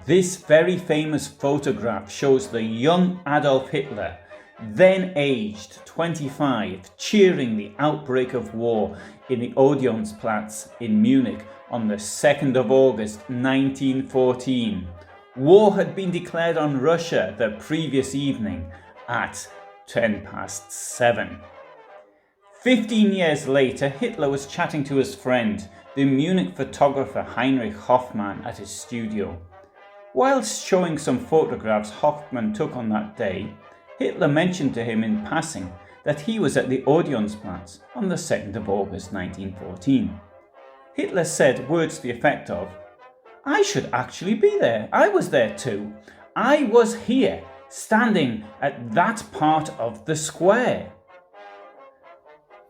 This very famous photograph shows the young Adolf Hitler, then aged 25, cheering the outbreak of war in the Odeonsplatz in Munich on the 2nd of August 1914. War had been declared on Russia the previous evening at 7:10. 15 years later, Hitler was chatting to his friend, the Munich photographer Heinrich Hoffmann, at his studio. Whilst showing some photographs Hoffman took on that day, Hitler mentioned to him in passing that he was at the Odeonsplatz on the 2nd of August 1914. Hitler said words to the effect of, "I should actually be there. I was there too. I was here, standing at that part of the square."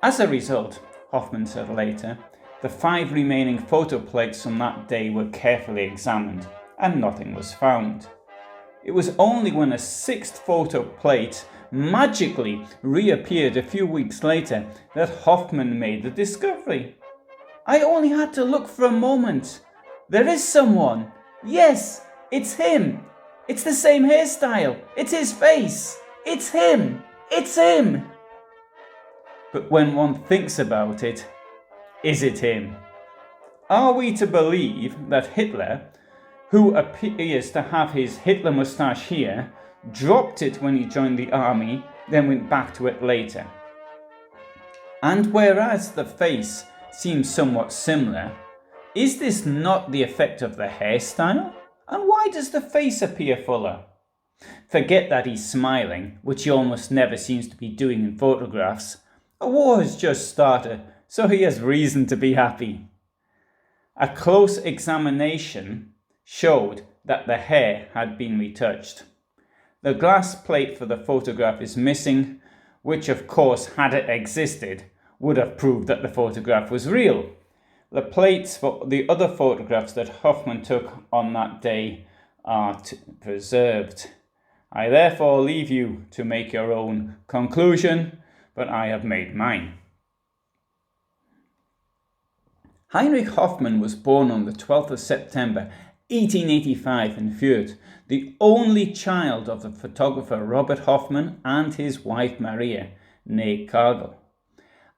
As a result, Hoffman said later, the 5 remaining photo plates from that day were carefully examined and nothing was found. It was only when a 6th photo plate magically reappeared a few weeks later that Hoffman made the discovery. "I only had to look for a moment. There is someone. Yes, it's him. It's the same hairstyle. It's his face. It's him. It's him." But when one thinks about it, is it him? Are we to believe that Hitler, who appears to have his Hitler moustache here, dropped it when he joined the army, then went back to it later? And whereas the face seems somewhat similar, is this not the effect of the hairstyle? And why does the face appear fuller? Forget that he's smiling, which he almost never seems to be doing in photographs. A war has just started, so he has reason to be happy. A close examination showed that the hair had been retouched. The glass plate for the photograph is missing, which of course, had it existed, would have proved that the photograph was real. The plates for the other photographs that Hoffman took on that day are preserved. I therefore leave you to make your own conclusion, but I have made mine. Heinrich Hoffmann was born on the 12th of September 1885 in Fürth, the only child of the photographer Robert Hoffman and his wife Maria, née Kargel.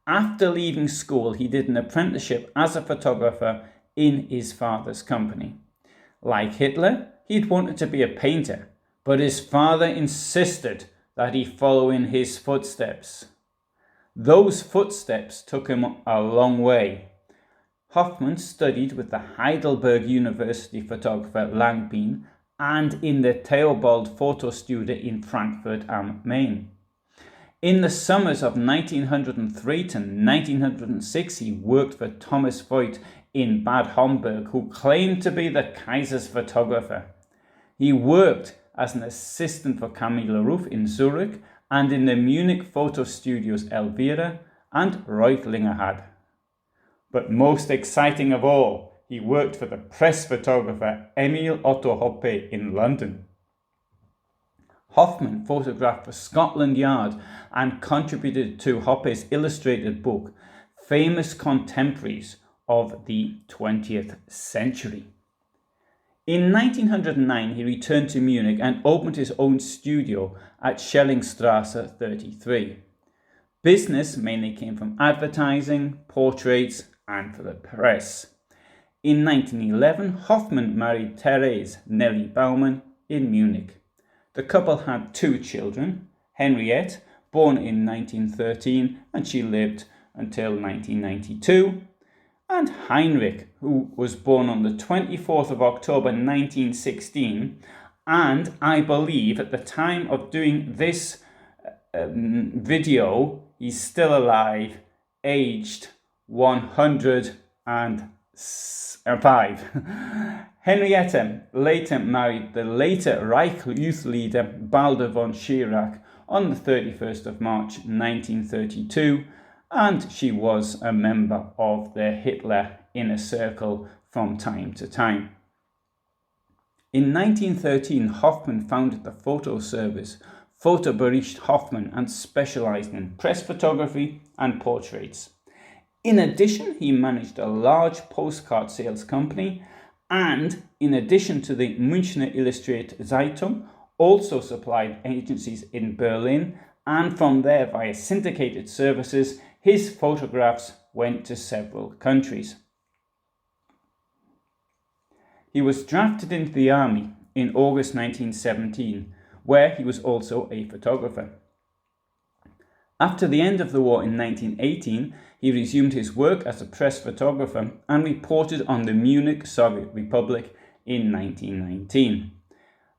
After leaving school, he did an apprenticeship as a photographer in his father's company. Like Hitler, he'd wanted to be a painter, but his father insisted that he follow in his footsteps. Those footsteps took him a long way. Hoffman studied with the Heidelberg University photographer Langbeen and in the Theobald photo studio in Frankfurt am Main. In the summers of 1903 to 1906, he worked for Thomas Voigt in Bad Homburg, who claimed to be the Kaiser's photographer. He worked as an assistant for Camilla Ruff in Zurich and in the Munich photo studios Elvira and Reutlingerhad. But most exciting of all, he worked for the press photographer Emil Otto Hoppe in London. Hoffman photographed for Scotland Yard and contributed to Hoppe's illustrated book, Famous Contemporaries of the 20th Century. In 1909, he returned to Munich and opened his own studio at Schellingstrasse 33. Business mainly came from advertising, portraits, and for the press. In 1911, Hoffman married Therese Nelly Baumann in Munich. The couple had 2 children, Henriette, born in 1913, and she lived until 1992, and Heinrich, who was born on the 24th of October 1916, and I believe at the time of doing this video, he's still alive, aged 105. Henriette later married the later Reich youth leader Baldur von Schirach on the 31st of March 1932, and she was a member of the Hitler inner circle from time to time. In 1913, Hoffman founded the photo service Fotobericht Hoffmann and specialized in press photography and portraits. In addition, he managed a large postcard sales company and in addition to the Münchner Illustrierte Zeitung, also supplied agencies in Berlin, and from there via syndicated services, his photographs went to several countries. He was drafted into the army in August 1917, where he was also a photographer. After the end of the war in 1918, he resumed his work as a press photographer and reported on the Munich Soviet Republic in 1919.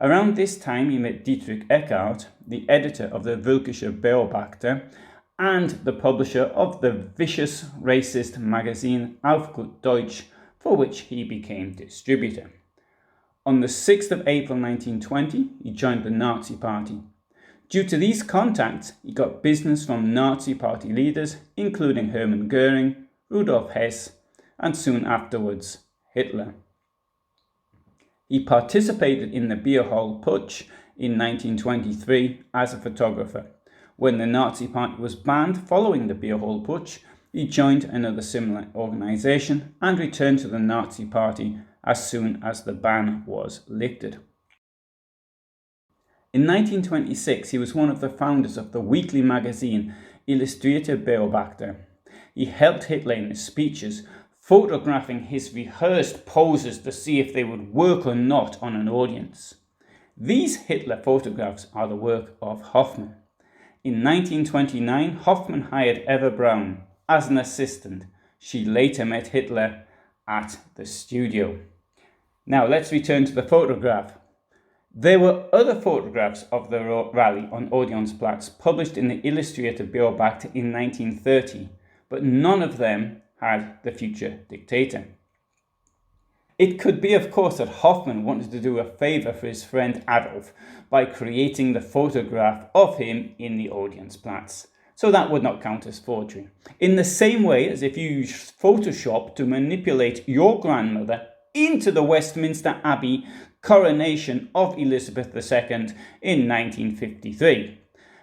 Around this time he met Dietrich Eckart, the editor of the Völkischer Beobachter and the publisher of the vicious racist magazine Auf gut Deutsch, for which he became distributor. On the 6th of April 1920, he joined the Nazi Party. Due to these contacts, he got business from Nazi Party leaders, including Hermann Göring, Rudolf Hess, and soon afterwards, Hitler. He participated in the Beer Hall Putsch in 1923 as a photographer. When the Nazi Party was banned following the Beer Hall Putsch, he joined another similar organisation and returned to the Nazi Party as soon as the ban was lifted. In 1926, he was one of the founders of the weekly magazine Illustrierte Beobachter. He helped Hitler in his speeches, photographing his rehearsed poses to see if they would work or not on an audience. These Hitler photographs are the work of Hoffman. In 1929, Hoffman hired Eva Braun as an assistant. She later met Hitler at the studio. Now let's return to the photograph. There were other photographs of the rally on Odeonsplatz published in the Illustrierte Beobachter in 1930, but none of them had the future dictator. It could be, of course, that Hoffman wanted to do a favour for his friend Adolf by creating the photograph of him in the Odeonsplatz, so that would not count as forgery. In the same way as if you use Photoshop to manipulate your grandmother into the Westminster Abbey coronation of Elizabeth II in 1953.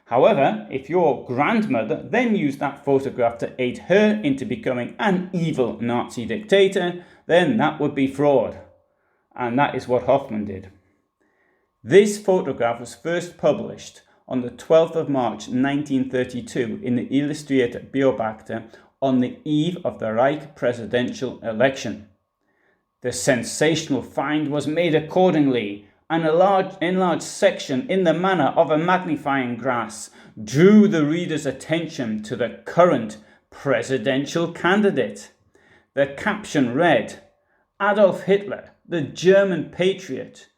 However, if your grandmother then used that photograph to aid her into becoming an evil Nazi dictator, then that would be fraud. And that is what Hoffman did. This photograph was first published on the 12th of March 1932 in the Illustrierte Beobachter on the eve of the Reich presidential election. The sensational find was made accordingly, and a enlarged section in the manner of a magnifying glass drew the reader's attention to the current presidential candidate. The caption read, "Adolf Hitler, the German patriot."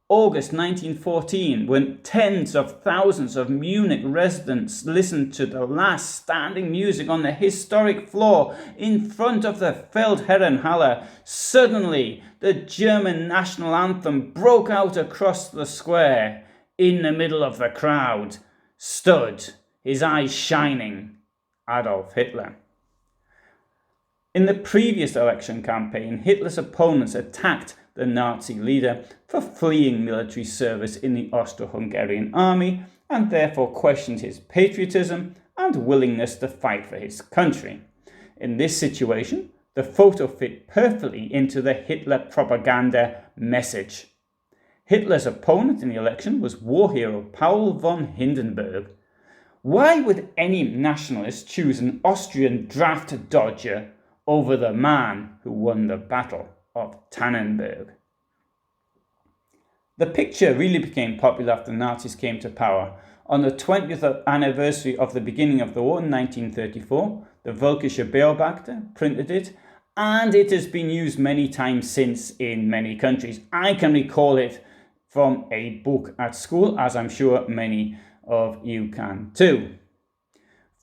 August 1914, when tens of thousands of Munich residents listened to the last standing music on the historic floor in front of the Feldherrenhalle, suddenly the German national anthem broke out across the square. In the middle of the crowd stood, his eyes shining, Adolf Hitler. In the previous election campaign, Hitler's opponents attacked the Nazi leader for fleeing military service in the Austro-Hungarian army and therefore questioned his patriotism and willingness to fight for his country. In this situation, the photo fit perfectly into the Hitler propaganda message. Hitler's opponent in the election was war hero Paul von Hindenburg. Why would any nationalist choose an Austrian draft dodger over the man who won the Battle of Tannenberg? The picture really became popular after the Nazis came to power. On the 20th anniversary of the beginning of the war in 1934, the Völkischer Beobachter printed it, and it has been used many times since in many countries. I can recall it from a book at school, as I'm sure many of you can too.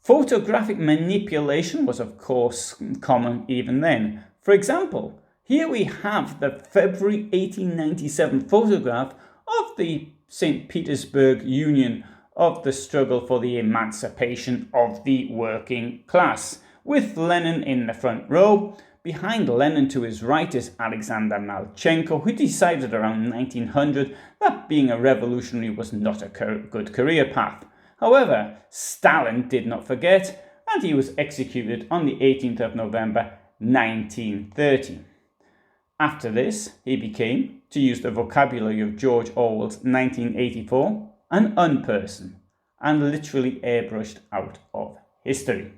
Photographic manipulation was, of course, common even then. For example, here we have the February 1897 photograph of the St. Petersburg Union of the struggle for the emancipation of the working class, with Lenin in the front row. Behind Lenin to his right is Alexander Malchenko, who decided around 1900 that being a revolutionary was not a good career path. However, Stalin did not forget, and he was executed on the 18th of November 1930. After this, he became, to use the vocabulary of George Orwell's 1984, an unperson, and literally airbrushed out of history.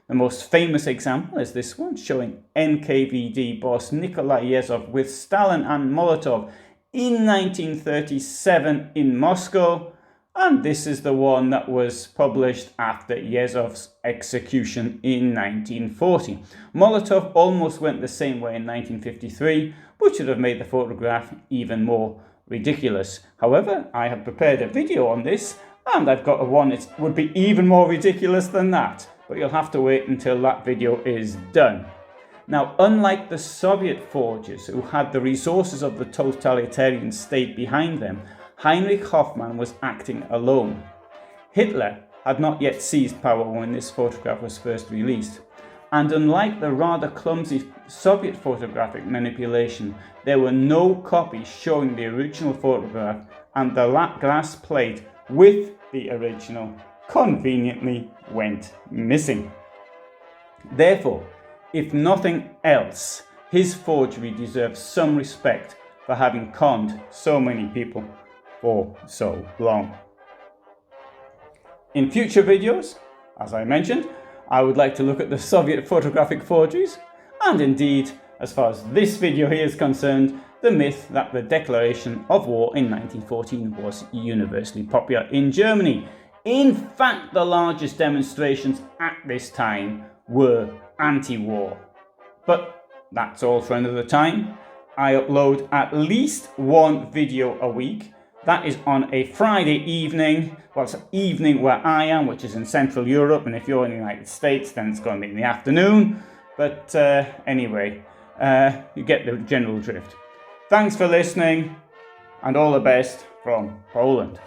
The most famous example is this one, showing NKVD boss Nikolai Yezhov with Stalin and Molotov in 1937 in Moscow, and this is the one that was published after Yezhov's execution in 1940. Molotov almost went the same way in 1953, which would have made the photograph even more ridiculous. However, I have prepared a video on this, and I've got one that would be even more ridiculous than that, but you'll have to wait until that video is done. Now, unlike the Soviet forgers who had the resources of the totalitarian state behind them, Heinrich Hoffmann was acting alone. Hitler had not yet seized power when this photograph was first released, and unlike the rather clumsy Soviet photographic manipulation, there were no copies showing the original photograph, and the glass plate with the original conveniently went missing. Therefore, if nothing else, his forgery deserves some respect for having conned so many people for so long. In future videos, as I mentioned, I would like to look at the Soviet photographic forgeries, and indeed, as far as this video here is concerned, the myth that the declaration of war in 1914 was universally popular in Germany. In fact, the largest demonstrations at this time were anti-war. But that's all for another time. I upload at least one video a week. That is on a Friday evening. Well, it's evening where I am, which is in Central Europe, and if you're in the United States, then it's going to be in the afternoon. But anyway, you get the general drift. Thanks for listening, and all the best from Poland.